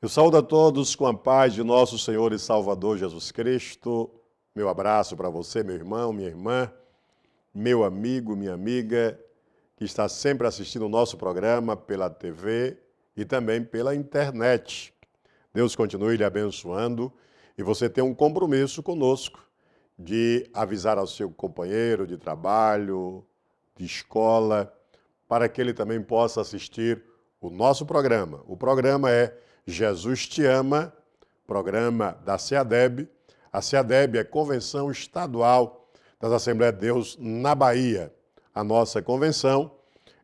Eu saúdo a todos com a paz de nosso Senhor e Salvador Jesus Cristo. Meu abraço para você, meu irmão, minha irmã, meu amigo, minha amiga, que está sempre assistindo o nosso programa pela TV e também pela internet. Deus continue lhe abençoando e você tem um compromisso conosco de avisar ao seu companheiro de trabalho, de escola, para que ele também possa assistir o nosso programa. O programa é Jesus Te Ama, programa da CEADEB. A CEADEB é Convenção Estadual das Assembleias de Deus na Bahia. A nossa convenção,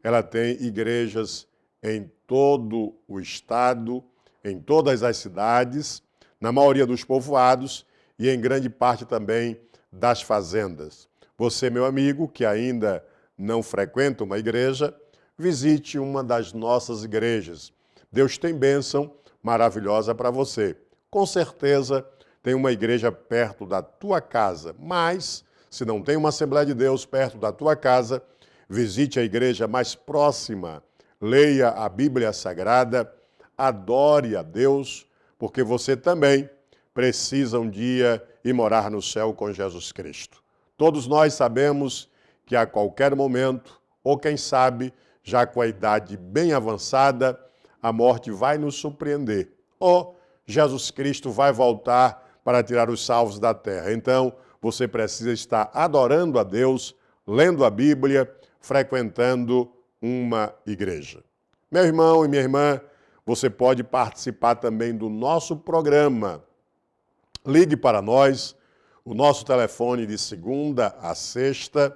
ela tem igrejas em todo o estado, em todas as cidades, na maioria dos povoados e em grande parte também das fazendas. Você, meu amigo, que ainda não frequenta uma igreja, visite uma das nossas igrejas. Deus tem bênção maravilhosa para você. Com certeza tem uma igreja perto da tua casa, mas se não tem uma Assembleia de Deus perto da tua casa, visite a igreja mais próxima, leia a Bíblia Sagrada, adore a Deus, porque você também precisa um dia ir morar no céu com Jesus Cristo. Todos nós sabemos que a qualquer momento, ou quem sabe, já com a idade bem avançada, a morte vai nos surpreender. Ou Jesus Cristo vai voltar para tirar os salvos da terra. Então, você precisa estar adorando a Deus, lendo a Bíblia, frequentando uma igreja. Meu irmão e minha irmã, você pode participar também do nosso programa. Ligue para nós, o nosso telefone de segunda a sexta,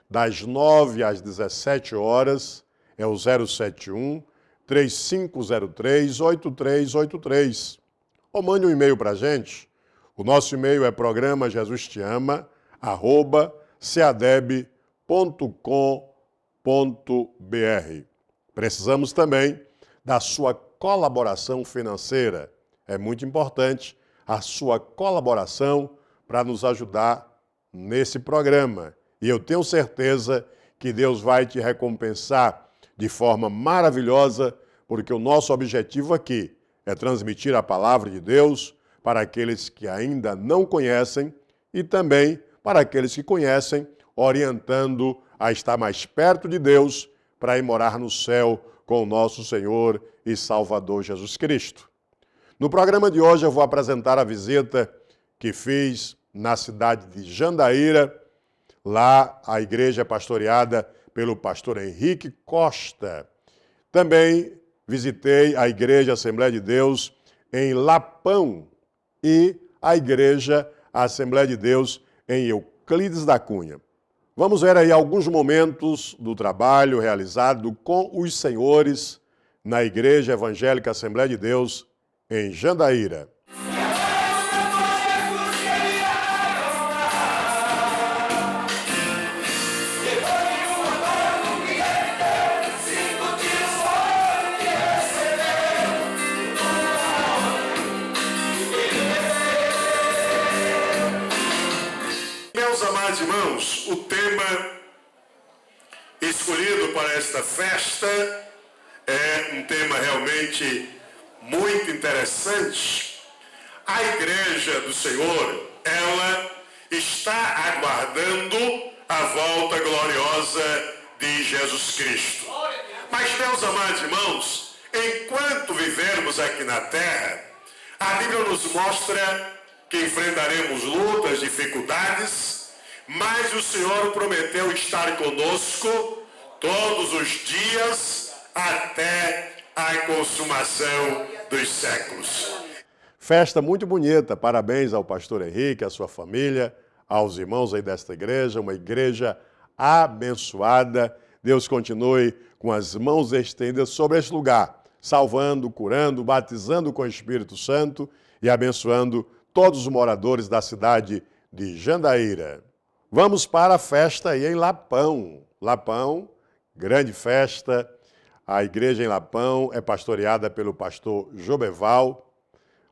das 9 às 17 horas, é o 071 3503-8383. Ou mande um e-mail para a gente. O nosso e-mail é programajesusteama@seadeb.com.br. Precisamos também da sua colaboração financeira. É muito importante a sua colaboração para nos ajudar nesse programa. E eu tenho certeza que Deus vai te recompensar de forma maravilhosa, porque o nosso objetivo aqui é transmitir a palavra de Deus para aqueles que ainda não conhecem e também para aqueles que conhecem, orientando a estar mais perto de Deus para ir morar no céu com o nosso Senhor e Salvador Jesus Cristo. No programa de hoje eu vou apresentar a visita que fiz na cidade de Jandaíra. Lá a igreja é pastoreada pelo pastor Henrique Costa. Também visitei a Igreja Assembleia de Deus em Lapão e a Igreja Assembleia de Deus em Euclides da Cunha. Vamos ver aí alguns momentos do trabalho realizado com os senhores na Igreja Evangélica Assembleia de Deus em Jandaíra. Amados irmãos, o tema escolhido para esta festa é um tema realmente muito interessante. A Igreja do Senhor, ela está aguardando a volta gloriosa de Jesus Cristo. Mas, meus amados irmãos, enquanto vivermos aqui na terra, a Bíblia nos mostra que enfrentaremos lutas, dificuldades, mas o Senhor prometeu estar conosco todos os dias até a consumação dos séculos. Festa muito bonita, parabéns ao pastor Henrique, à sua família, aos irmãos aí desta igreja, uma igreja abençoada. Deus continue com as mãos estendidas sobre este lugar, salvando, curando, batizando com o Espírito Santo e abençoando todos os moradores da cidade de Jandaíra. Vamos para a festa aí em Lapão. Lapão, grande festa. A igreja em Lapão é pastoreada pelo pastor Jobeval.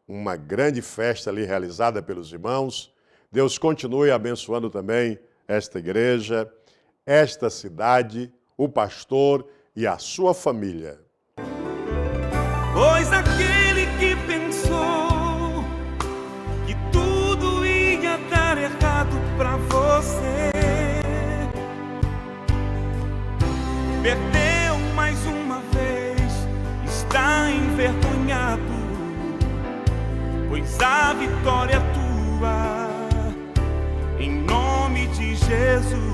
Uma grande festa ali realizada pelos irmãos. Deus continue abençoando também esta igreja, esta cidade, o pastor e a sua família. Pois aquele que perdeu mais uma vez, está envergonhado, pois a vitória é tua, em nome de Jesus.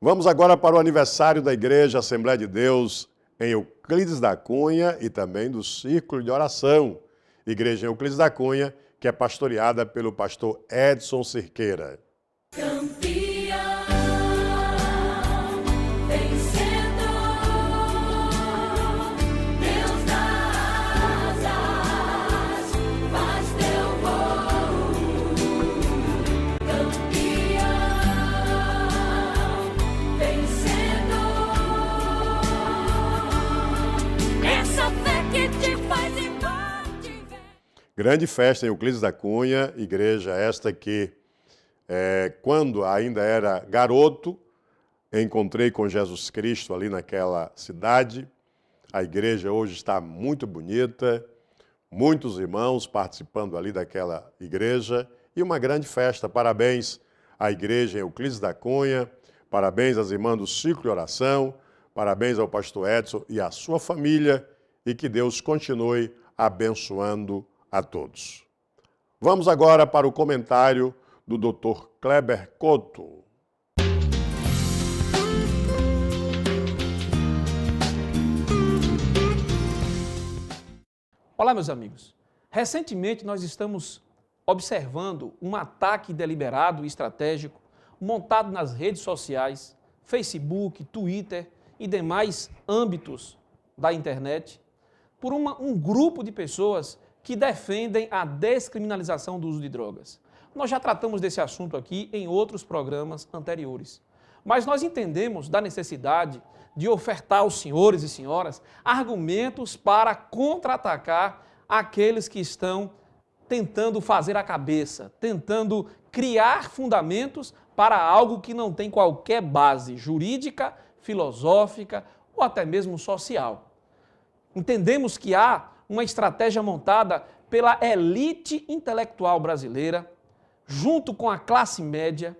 Vamos agora para o aniversário da Igreja Assembleia de Deus em Euclides da Cunha e também do Círculo de Oração. Igreja em Euclides da Cunha, que é pastoreada pelo pastor Edson Cerqueira. Grande festa em Euclides da Cunha, igreja esta que, quando ainda era garoto, encontrei com Jesus Cristo ali naquela cidade. A igreja hoje está muito bonita, muitos irmãos participando ali daquela igreja e uma grande festa. Parabéns à igreja em Euclides da Cunha, parabéns às irmãs do Círculo de Oração, parabéns ao pastor Edson e à sua família e que Deus continue abençoando a todos. Vamos agora para o comentário do Dr. Kleber Couto. Olá, meus amigos. Recentemente nós estamos observando um ataque deliberado e estratégico montado nas redes sociais, Facebook, Twitter e demais âmbitos da internet por um grupo de pessoas que defendem a descriminalização do uso de drogas. Nós já tratamos desse assunto aqui em outros programas anteriores, mas nós entendemos da necessidade de ofertar aos senhores e senhoras argumentos para contra-atacar aqueles que estão tentando fazer a cabeça, tentando criar fundamentos para algo que não tem qualquer base jurídica, filosófica ou até mesmo social. Entendemos que há uma estratégia montada pela elite intelectual brasileira, junto com a classe média,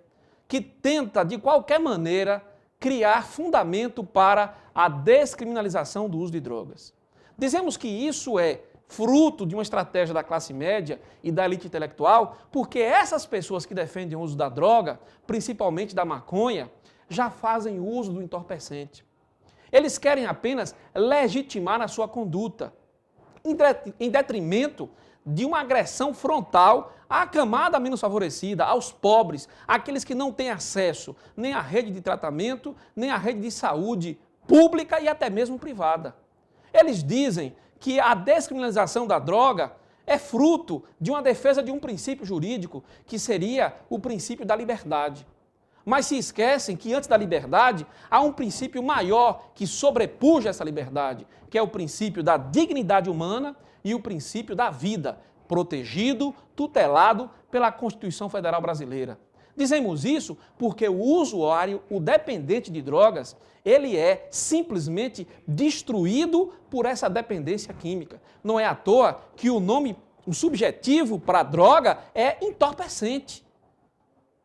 que tenta, de qualquer maneira, criar fundamento para a descriminalização do uso de drogas. Dizemos que isso é fruto de uma estratégia da classe média e da elite intelectual, porque essas pessoas que defendem o uso da droga, principalmente da maconha, já fazem uso do entorpecente. Eles querem apenas legitimar a sua conduta, em detrimento de uma agressão frontal à camada menos favorecida, aos pobres, àqueles que não têm acesso nem à rede de tratamento, nem à rede de saúde pública e até mesmo privada. Eles dizem que a descriminalização da droga é fruto de uma defesa de um princípio jurídico, que seria o princípio da liberdade. Mas se esquecem que antes da liberdade há um princípio maior que sobrepuja essa liberdade, que é o princípio da dignidade humana e o princípio da vida, protegido, tutelado pela Constituição Federal Brasileira. Dizemos isso porque o usuário, o dependente de drogas, ele é simplesmente destruído por essa dependência química. Não é à toa que o nome, o subjetivo para a droga é entorpecente.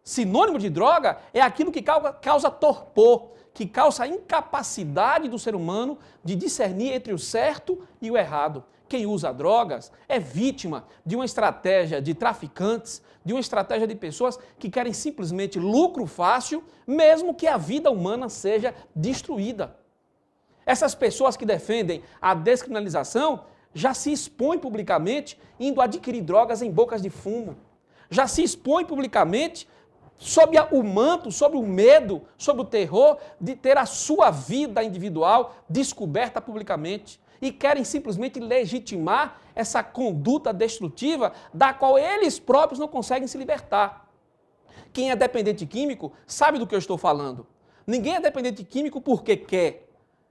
Sinônimo de droga é aquilo que causa torpor, que causa a incapacidade do ser humano de discernir entre o certo e o errado. Quem usa drogas é vítima de uma estratégia de traficantes, de uma estratégia de pessoas que querem simplesmente lucro fácil, mesmo que a vida humana seja destruída. Essas pessoas que defendem a descriminalização já se expõem publicamente indo adquirir drogas em bocas de fumo. Já se expõem publicamente sob o manto, sob o medo, sob o terror de ter a sua vida individual descoberta publicamente e querem simplesmente legitimar essa conduta destrutiva da qual eles próprios não conseguem se libertar. Quem é dependente químico sabe do que eu estou falando. Ninguém é dependente químico porque quer.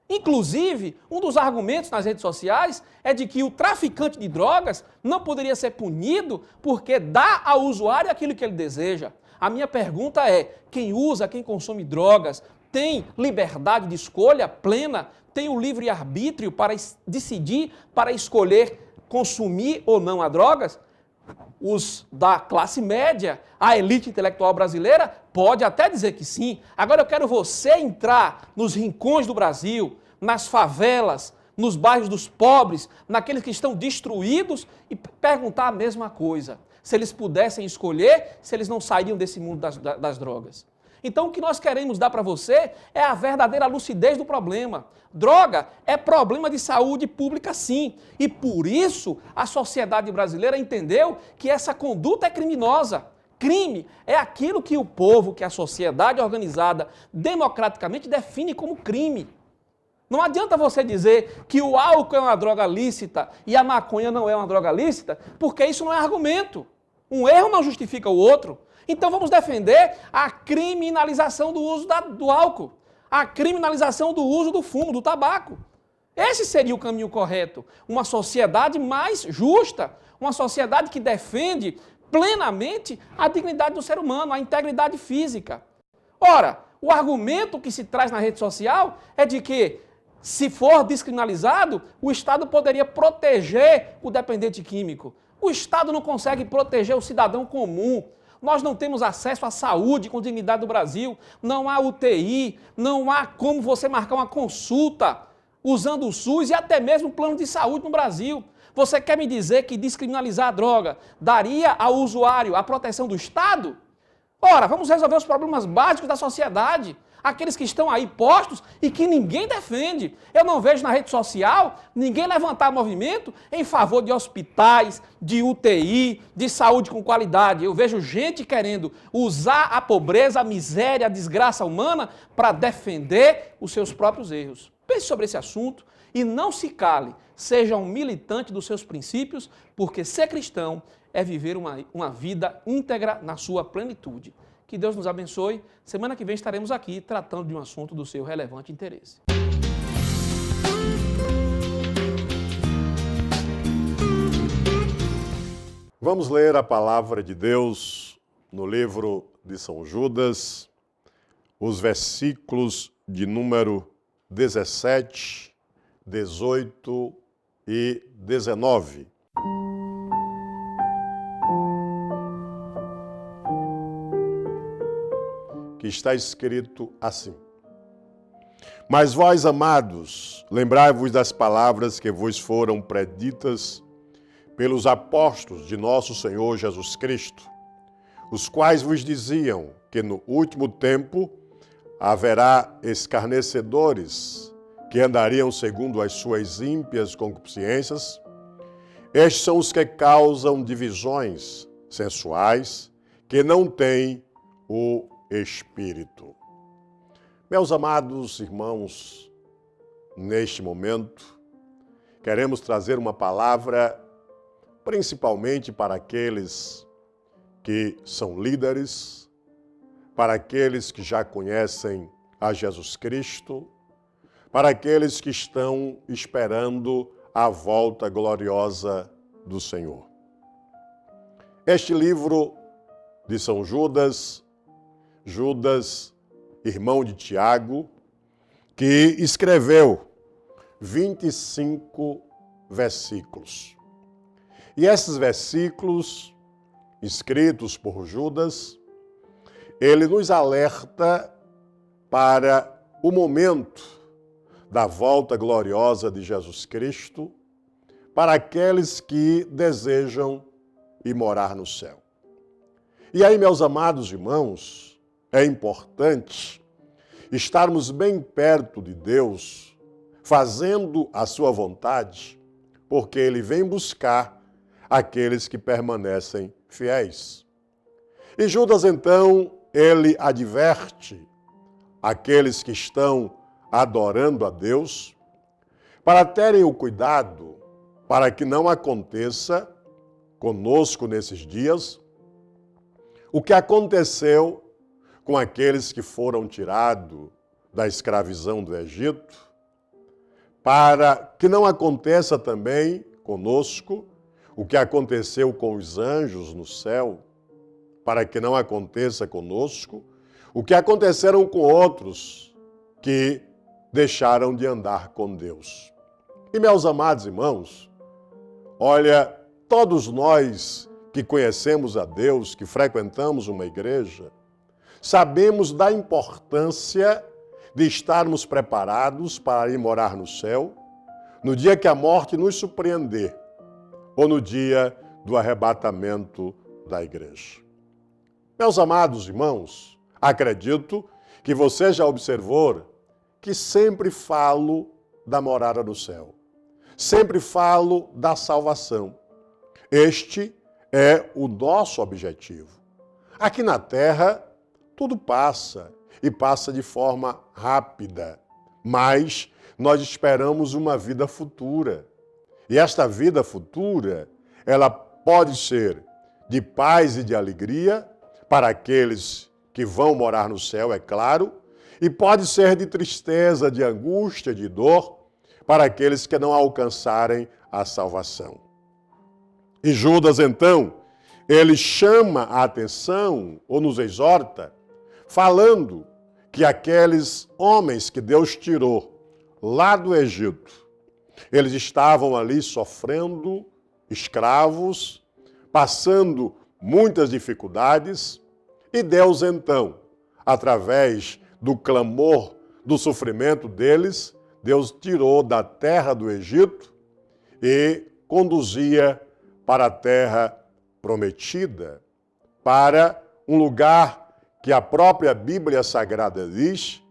Inclusive, um dos argumentos nas redes sociais é de que o traficante de drogas não poderia ser punido porque dá ao usuário aquilo que ele deseja. A minha pergunta é, quem usa, quem consome drogas, tem liberdade de escolha plena? Tem o livre-arbítrio para decidir, para escolher consumir ou não as drogas? os da classe média, a elite intelectual brasileira, pode até dizer que sim. Agora eu quero você entrar nos rincões do Brasil, nas favelas, nos bairros dos pobres, naqueles que estão destruídos e perguntar a mesma coisa. Se eles pudessem escolher, se eles não sairiam desse mundo das drogas. Então, o que nós queremos dar para você é a verdadeira lucidez do problema. Droga é problema de saúde pública, sim. E por isso a sociedade brasileira entendeu que essa conduta é criminosa. Crime é aquilo que o povo, que a sociedade organizada democraticamente define como crime. Não adianta você dizer que o álcool é uma droga lícita e a maconha não é uma droga lícita, porque isso não é argumento. Um erro não justifica o outro. Então vamos defender a criminalização do uso do álcool, a criminalização do uso do fumo, do tabaco. Esse seria o caminho correto. Uma sociedade mais justa, uma sociedade que defende plenamente a dignidade do ser humano, a integridade física. Ora, o argumento que se traz na rede social é de que, se for descriminalizado, o Estado poderia proteger o dependente químico. O Estado não consegue proteger o cidadão comum. Nós não temos acesso à saúde com dignidade no Brasil, não há UTI, não há como você marcar uma consulta usando o SUS e até mesmo o plano de saúde no Brasil. Você quer me dizer que descriminalizar a droga daria ao usuário a proteção do Estado? Ora, vamos resolver os problemas básicos da sociedade, aqueles que estão aí postos e que ninguém defende. Eu não vejo na rede social ninguém levantar movimento em favor de hospitais, de UTI, de saúde com qualidade. Eu vejo gente querendo usar a pobreza, a miséria, a desgraça humana para defender os seus próprios erros. Pense sobre esse assunto e não se cale. Seja um militante dos seus princípios, porque ser cristão é viver uma vida íntegra na sua plenitude. Que Deus nos abençoe. Semana que vem estaremos aqui tratando de um assunto do seu relevante interesse. Vamos ler a palavra de Deus no livro de São Judas, os versículos de número 17, 18 e 19. Que está escrito assim: Mas vós, amados, lembrai-vos das palavras que vos foram preditas pelos apóstolos de nosso Senhor Jesus Cristo, os quais vos diziam que no último tempo haverá escarnecedores que andariam segundo as suas ímpias concupiscências. Estes são os que causam divisões sensuais, que não têm o Espírito. Meus amados irmãos, neste momento, queremos trazer uma palavra principalmente para aqueles que são líderes, para aqueles que já conhecem a Jesus Cristo, para aqueles que estão esperando a volta gloriosa do Senhor. Este livro de São Judas, irmão de Tiago, que escreveu 25 versículos. E esses versículos, escritos por Judas, ele nos alerta para o momento da volta gloriosa de Jesus Cristo, para aqueles que desejam ir morar no céu. E aí, meus amados irmãos, é importante estarmos bem perto de Deus, fazendo a sua vontade, porque Ele vem buscar aqueles que permanecem fiéis. E Judas, então, ele adverte aqueles que estão adorando a Deus para terem o cuidado para que não aconteça conosco nesses dias o que aconteceu com aqueles que foram tirados da escravidão do Egito, para que não aconteça também conosco o que aconteceu com os anjos no céu, para que não aconteça conosco o que aconteceram com outros que deixaram de andar com Deus. E, meus amados irmãos, olha, todos nós que conhecemos a Deus, que frequentamos uma igreja, sabemos da importância de estarmos preparados para ir morar no céu, no dia que a morte nos surpreender, ou no dia do arrebatamento da igreja. Meus amados irmãos, acredito que você já observou que sempre falo da morada no céu. Sempre falo da salvação. Este é o nosso objetivo. Aqui na terra, tudo passa, e passa de forma rápida, mas nós esperamos uma vida futura. E esta vida futura, ela pode ser de paz e de alegria para aqueles que vão morar no céu, é claro, e pode ser de tristeza, de angústia, de dor, para aqueles que não alcançarem a salvação. E Judas, então, ele chama a atenção, ou nos exorta, falando que aqueles homens que Deus tirou lá do Egito, eles estavam ali sofrendo, escravos, passando muitas dificuldades, e Deus, então, através do clamor, do sofrimento deles, Deus tirou da terra do Egito e conduzia para a terra prometida, para um lugar que a própria Bíblia Sagrada diz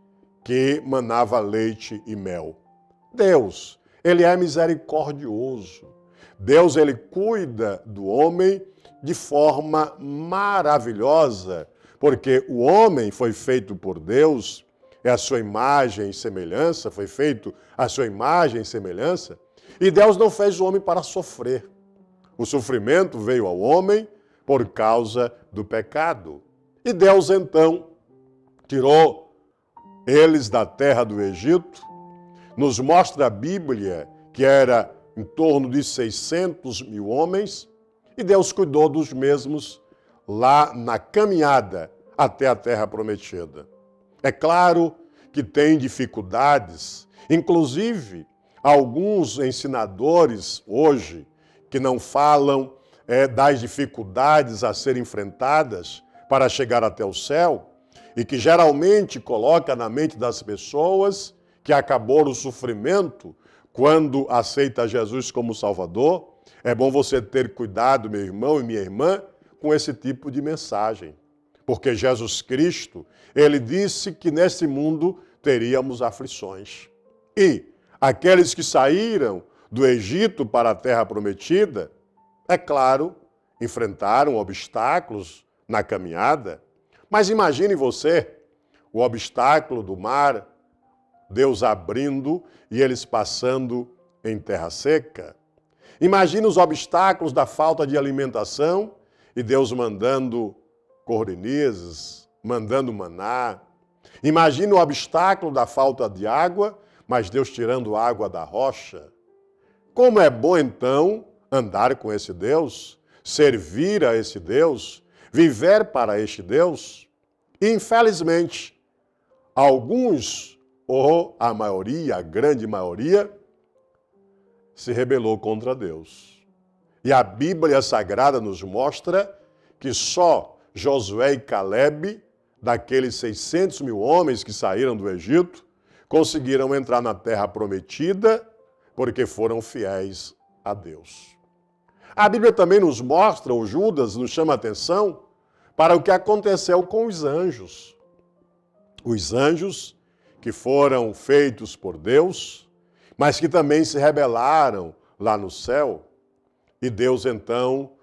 que manava leite e mel. Deus, ele é misericordioso. Deus, ele cuida do homem de forma maravilhosa, porque o homem foi feito por Deus, é a sua imagem e semelhança, foi feito a sua imagem e semelhança, e Deus não fez o homem para sofrer. O sofrimento veio ao homem por causa do pecado. E Deus, então, tirou eles da terra do Egito, nos mostra a Bíblia que era em torno de 600 mil homens, e Deus cuidou dos mesmos lá na caminhada até a terra prometida. É claro que tem dificuldades, inclusive alguns ensinadores hoje que não falam das dificuldades a serem enfrentadas para chegar até o céu, e que geralmente coloca na mente das pessoas que acabou o sofrimento quando aceita Jesus como Salvador. É bom você ter cuidado, meu irmão e minha irmã, com esse tipo de mensagem. Porque Jesus Cristo, ele disse que nesse mundo teríamos aflições. E aqueles que saíram do Egito para a terra prometida, é claro, enfrentaram obstáculos na caminhada. Mas imagine você o obstáculo do mar, Deus abrindo e eles passando em terra seca. Imagine os obstáculos da falta de alimentação e Deus mandando cordonizes, mandando maná. Imagine o obstáculo da falta de água, mas Deus tirando água da rocha. Como é bom, então, andar com esse Deus, servir a esse Deus, viver para este Deus. E, infelizmente, alguns, ou a maioria, a grande maioria, se rebelou contra Deus. E a Bíblia Sagrada nos mostra que só Josué e Calebe, daqueles 600 mil homens que saíram do Egito, conseguiram entrar na terra prometida porque foram fiéis a Deus. A Bíblia também nos mostra, o Judas nos chama a atenção, para o que aconteceu com os anjos. Os anjos que foram feitos por Deus, mas que também se rebelaram lá no céu. E Deus, então,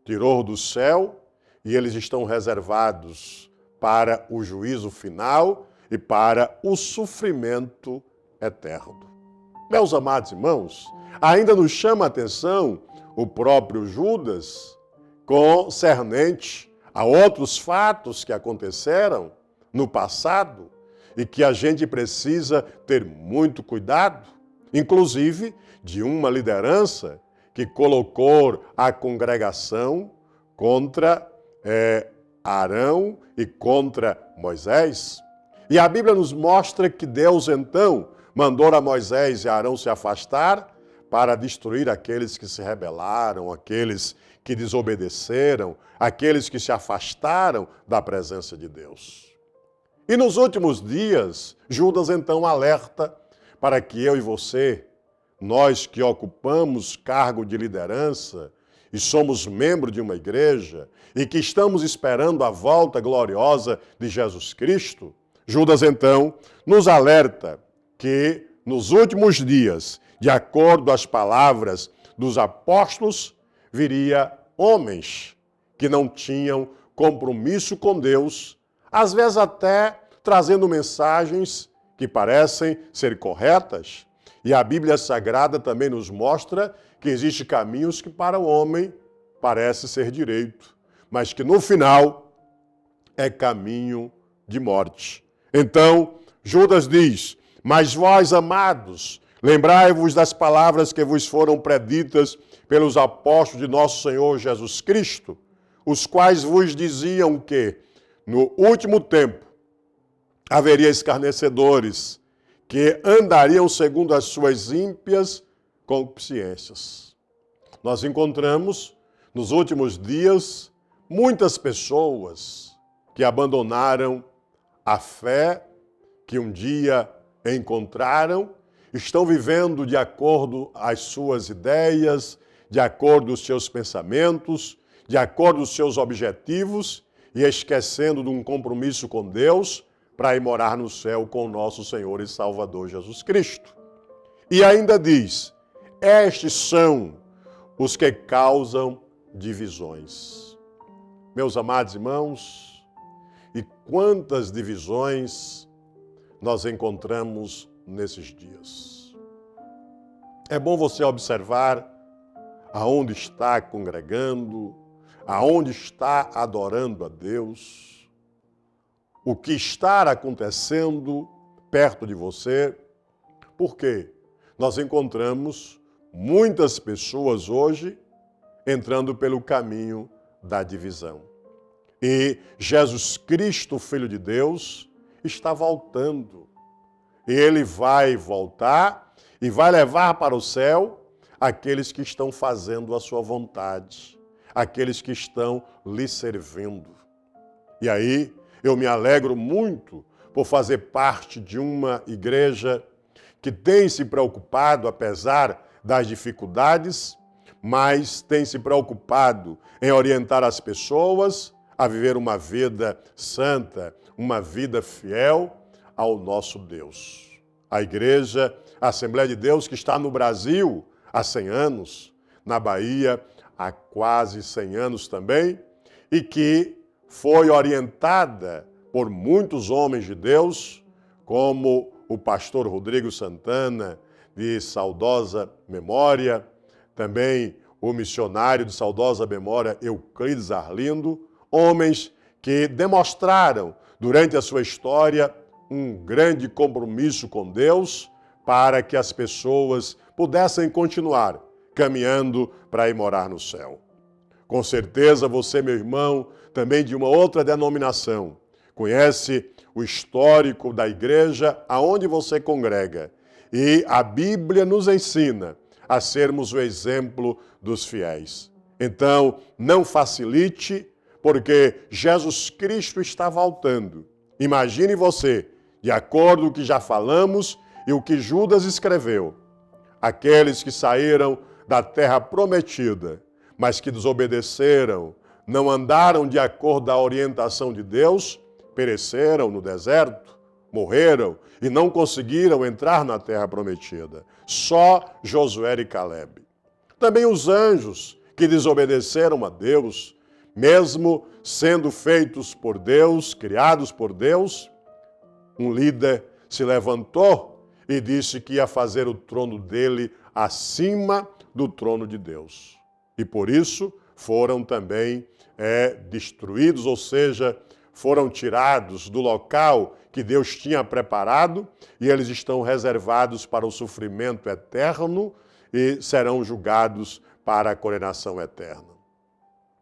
tirou do céu e eles estão reservados para o juízo final e para o sofrimento eterno. Meus amados irmãos, ainda nos chama a atenção o próprio Judas concernente a outros fatos que aconteceram no passado e que a gente precisa ter muito cuidado, inclusive de uma liderança que colocou a congregação contra Arão e contra Moisés. E a Bíblia nos mostra que Deus, então, mandou a Moisés e a Arão se afastar para destruir aqueles que se rebelaram, aqueles que desobedeceram, aqueles que se afastaram da presença de Deus. E nos últimos dias, Judas então alerta para que eu e você, nós que ocupamos cargo de liderança e somos membros de uma igreja e que estamos esperando a volta gloriosa de Jesus Cristo, Judas então nos alerta que nos últimos dias, de acordo às palavras dos apóstolos, viria homens que não tinham compromisso com Deus, às vezes até trazendo mensagens que parecem ser corretas. E a Bíblia Sagrada também nos mostra que existem caminhos que para o homem parece ser direito, mas que no final é caminho de morte. Então, Judas diz: mas vós, amados, lembrai-vos das palavras que vos foram preditas pelos apóstolos de nosso Senhor Jesus Cristo, os quais vos diziam que, no último tempo, haveria escarnecedores que andariam segundo as suas ímpias concupiscências. Nós encontramos, nos últimos dias, muitas pessoas que abandonaram a fé que um dia encontraram, estão vivendo de acordo às suas ideias, de acordo aos seus pensamentos, de acordo aos seus objetivos e esquecendo de um compromisso com Deus para ir morar no céu com o nosso Senhor e Salvador Jesus Cristo. E ainda diz: estes são os que causam divisões. Meus amados irmãos, e quantas divisões nós encontramos nesses dias. É bom você observar aonde está congregando, aonde está adorando a Deus, o que está acontecendo perto de você, porque nós encontramos muitas pessoas hoje entrando pelo caminho da divisão. E Jesus Cristo, Filho de Deus, está voltando. Ele vai voltar e vai levar para o céu aqueles que estão fazendo a sua vontade, aqueles que estão lhe servindo. E aí, eu me alegro muito por fazer parte de uma igreja que tem se preocupado, apesar das dificuldades, mas tem se preocupado em orientar as pessoas a viver uma vida santa, uma vida fiel ao nosso Deus. A igreja, a Assembleia de Deus, que está no Brasil há 100 anos, na Bahia há quase 100 anos também, e que foi orientada por muitos homens de Deus, como o pastor Rodrigo Santana, de saudosa memória, também o missionário de saudosa memória Euclides Arlindo, homens que demonstraram durante a sua história um grande compromisso com Deus para que as pessoas pudessem continuar caminhando para ir morar no céu. Com certeza você, meu irmão, também de uma outra denominação, conhece o histórico da igreja aonde você congrega. E a Bíblia nos ensina a sermos o exemplo dos fiéis. Então, não facilite, porque Jesus Cristo está voltando. Imagine você, de acordo com o que já falamos e o que Judas escreveu, aqueles que saíram da terra prometida, mas que desobedeceram, não andaram de acordo com a orientação de Deus, pereceram no deserto, morreram e não conseguiram entrar na terra prometida. Só Josué e Calebe. Também os anjos que desobedeceram a Deus, mesmo sendo feitos por Deus, criados por Deus, um líder se levantou e disse que ia fazer o trono dele acima do trono de Deus. E por isso foram também destruídos, ou seja, foram tirados do local que Deus tinha preparado e eles estão reservados para o sofrimento eterno e serão julgados para a condenação eterna.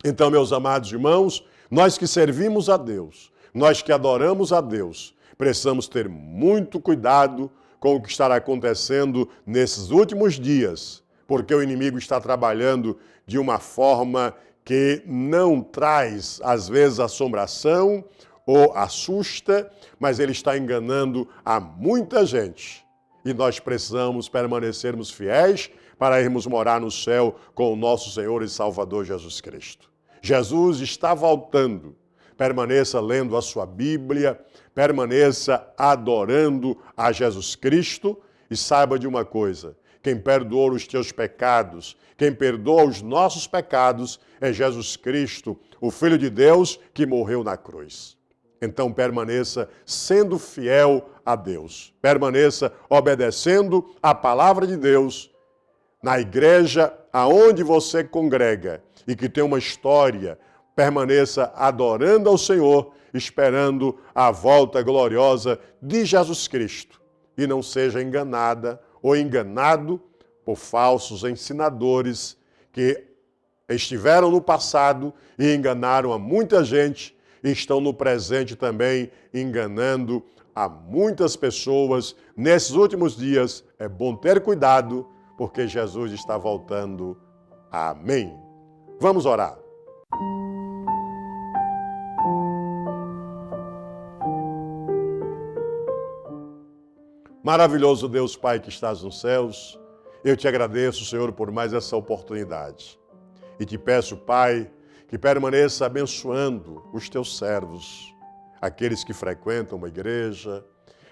Então, meus amados irmãos, nós que servimos a Deus, nós que adoramos a Deus, precisamos ter muito cuidado com o que estará acontecendo nesses últimos dias, porque o inimigo está trabalhando de uma forma que não traz, às vezes, assombração ou assusta, mas ele está enganando a muita gente. E nós precisamos permanecermos fiéis para irmos morar no céu com o nosso Senhor e Salvador Jesus Cristo. Jesus está voltando. Permaneça lendo a sua Bíblia, permaneça adorando a Jesus Cristo e saiba de uma coisa: quem perdoou os teus pecados, quem perdoa os nossos pecados é Jesus Cristo, o Filho de Deus que morreu na cruz. Então permaneça sendo fiel a Deus, permaneça obedecendo a palavra de Deus na igreja aonde você congrega e que tem uma história, permaneça adorando ao Senhor, esperando a volta gloriosa de Jesus Cristo e não seja enganada ou enganado por falsos ensinadores que estiveram no passado e enganaram a muita gente e estão no presente também enganando a muitas pessoas. Nesses últimos dias é bom ter cuidado porque Jesus está voltando. Amém. Vamos orar. Maravilhoso Deus Pai que estás nos céus, eu te agradeço, Senhor, por mais essa oportunidade. E te peço, Pai, que permaneça abençoando os teus servos, aqueles que frequentam uma igreja,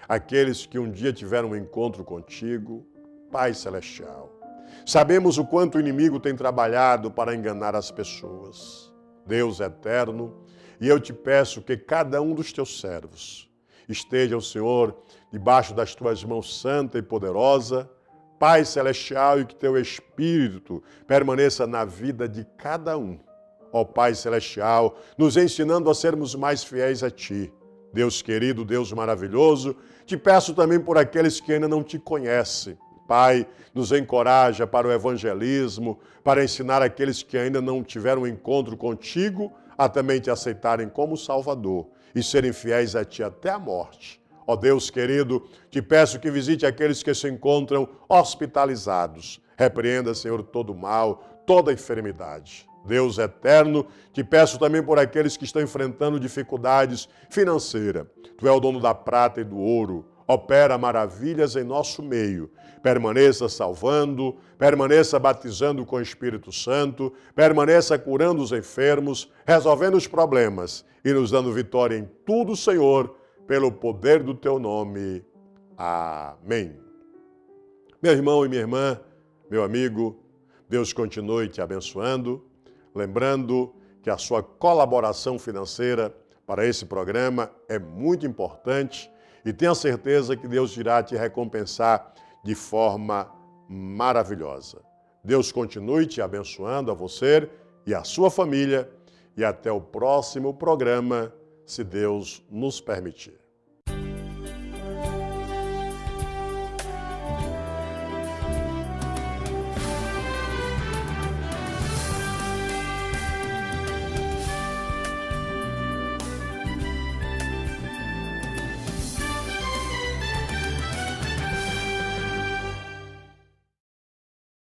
aqueles que um dia tiveram um encontro contigo. Pai Celestial, sabemos o quanto o inimigo tem trabalhado para enganar as pessoas. Deus eterno, e eu te peço que cada um dos teus servos esteja, o Senhor, debaixo das tuas mãos santa e poderosa, Pai Celestial, e que teu Espírito permaneça na vida de cada um. Ó Pai Celestial, nos ensinando a sermos mais fiéis a Ti. Deus querido, Deus maravilhoso, te peço também por aqueles que ainda não Te conhecem. Pai, nos encoraja para o evangelismo, para ensinar aqueles que ainda não tiveram um encontro contigo a também Te aceitarem como Salvador e serem fiéis a Ti até a morte. Ó Deus querido, te peço que visite aqueles que se encontram hospitalizados. Repreenda, Senhor, todo mal, toda enfermidade. Deus eterno, te peço também por aqueles que estão enfrentando dificuldades financeiras. Tu é o dono da prata e do ouro. Opera maravilhas em nosso meio. Permaneça salvando, permaneça batizando com o Espírito Santo, permaneça curando os enfermos, resolvendo os problemas e nos dando vitória em tudo, Senhor, pelo poder do Teu nome. Amém. Meu irmão e minha irmã, meu amigo, Deus continue te abençoando, lembrando que a sua colaboração financeira para esse programa é muito importante e tenha certeza que Deus irá te recompensar de forma maravilhosa. Deus continue te abençoando a você e a sua família e até o próximo programa, se Deus nos permitir.